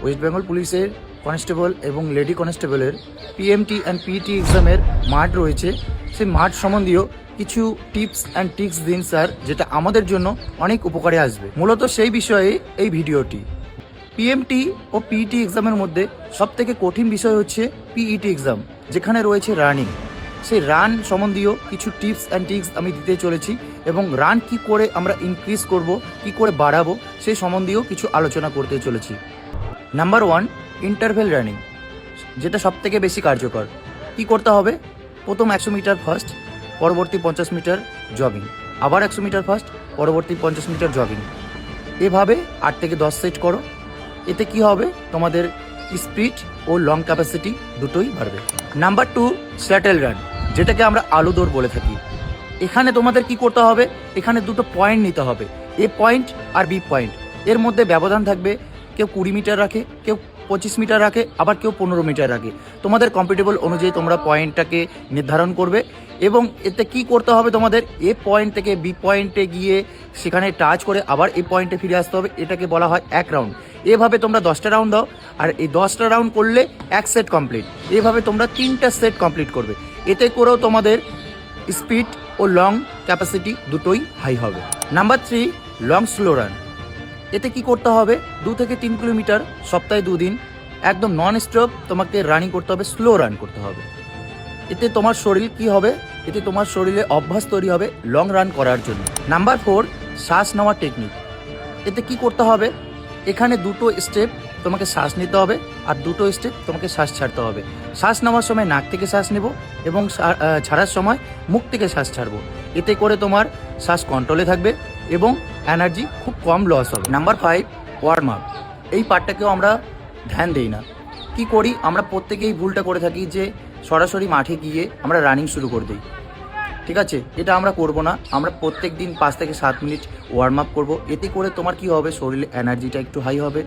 West Bengal পুলিশের constable এবং lady কনস্টেবলের পিএমটি অ্যান্ড পিইটি এক্সামের মাঠ রয়েছে। সেই মাঠ সম্বন্ধীয় কিছু টিপস অ্যান্ড ট্রিক্স দিন স্যার, যেটা আমাদের জন্য অনেক উপকারে আসবে। মূলত সেই বিষয়ে এই ভিডিওটি। পিএমটি ও পিইটি এক্সামের মধ্যে সবথেকে কঠিন বিষয় হচ্ছে পিইটি এক্সাম, যেখানে রয়েছে রানিং। সেই রান সম্বন্ধীয় কিছু টিপস অ্যান্ড ট্রিক্স আমি দিতে চলেছি, এবং রান কি করে আমরা ইনক্রিজ করব, কি করে বাড়াবো, সেই সম্বন্ধীয় কিছু আলোচনা করতে চলেছি। নাম্বার 1, ইন্টারভেল রানিং, যেটা সবথেকে বেশি কার্যকর। কি করতে হবে? প্রথম 100 মিটার ফার্স্ট, পরবর্তী 50 মিটার জগিং, আবার 100 মিটার ফার্স্ট, পরবর্তী 50 মিটার জগিং। এভাবে 8 থেকে 10 সেট করো। এতে কি হবে? তোমাদের স্পিড ও লং ক্যাপাসিটি দুটোই বাড়বে। নাম্বার 2, শ্যাটেল রান, যেটাকে আমরা আলু দৌড় বলে থাকি। এখানে তোমাদের কি করতে হবে? এখানে দুটো পয়েন্ট নিতে হবে, এ পয়েন্ট আর বি পয়েন্ট। এর মধ্যে ব্যবধান থাকবে, কেউ 20 মিটার রাখে, কেউ 25 মিটার রাখে, আবার কেউ 15 মিটার রাখে। তোমাদের কম্পিটেবল অনুযায়ী তোমরা পয়েন্টটাকে নির্ধারণ করবে। এবং এতে কি করতে হবে? তোমাদের এ পয়েন্ট থেকে বি পয়েন্টে গিয়ে সেখানে টাচ করে আবার এই পয়েন্টে ফিরে আসতে হবে। এটাকে বলা হয় 1 রাউন্ড। এভাবে তোমরা 10টা রাউন্ড দাও, আর এই 10টা রাউন্ড করলে 1 সেট কমপ্লিট। এভাবে তোমরা 3টা সেট কমপ্লিট করবে। এতে করেও তোমাদের স্পিড ও লং ক্যাপাসিটি দুটোই হাই হবে। Number 3, long slow run. এতে কি করতে হবে? 2 থেকে 3 কিলোমিটার সপ্তাহে 2 দিন একদম নন স্টপ তোমাকে রানিং করতে হবে, স্লো রান করতে হবে। এতে তোমার শরীর কি হবে? এতে তোমার শরীরে অভ্যাস তৈরি হবে লং রান করার জন্য। নাম্বার 4, শ্বাস নেওয়ার টেকনিক। এতে কি করতে হবে? এখানে 2টো স্টেপ তোমাকে শ্বাস নিতে হবে, আর 2টো স্টেপ তোমাকে শ্বাস ছাড়তে হবে। শ্বাস নেওয়ার সময় নাক থেকে শ্বাস নেব, এবং ছাড়ার সময় মুখ থেকে শ্বাস ছাড়বো। এতে করে তোমার শ্বাস কন্ট্রোলে থাকবে এবং এনার্জি খুব কম লস হবে। Number 5, warm up. এই পার্টটাকেও আমরা ধ্যান দিই না। কি করি? আমরা প্রত্যেকেই ভুলটা করে থাকি যে সরাসরি মাঠে গিয়ে আমরা রানিং শুরু করে দিই। ঠিক আছে, এটা আমরা করব না। আমরা প্রত্যেক দিন 5 থেকে 7 মিনিট ওয়ার্ম আপ করবো। এতে করে তোমার কি হবে? শরীরে এনার্জিটা একটু হাই হবে,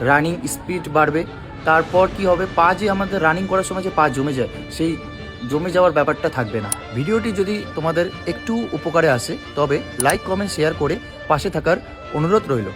রানিং স্পিড বাড়বে। তারপর কি হবে? পা যে আমাদের রানিং করার সময় যে পা জমে যায়, সেই জমে যাওয়ার ব্যাপারটা থাকবে না। ভিডিওটি যদি তোমাদের একটু উপকারে আসে, তবে লাইক, কমেন্ট, শেয়ার করে পাশে থাকার অনুরোধ রইল।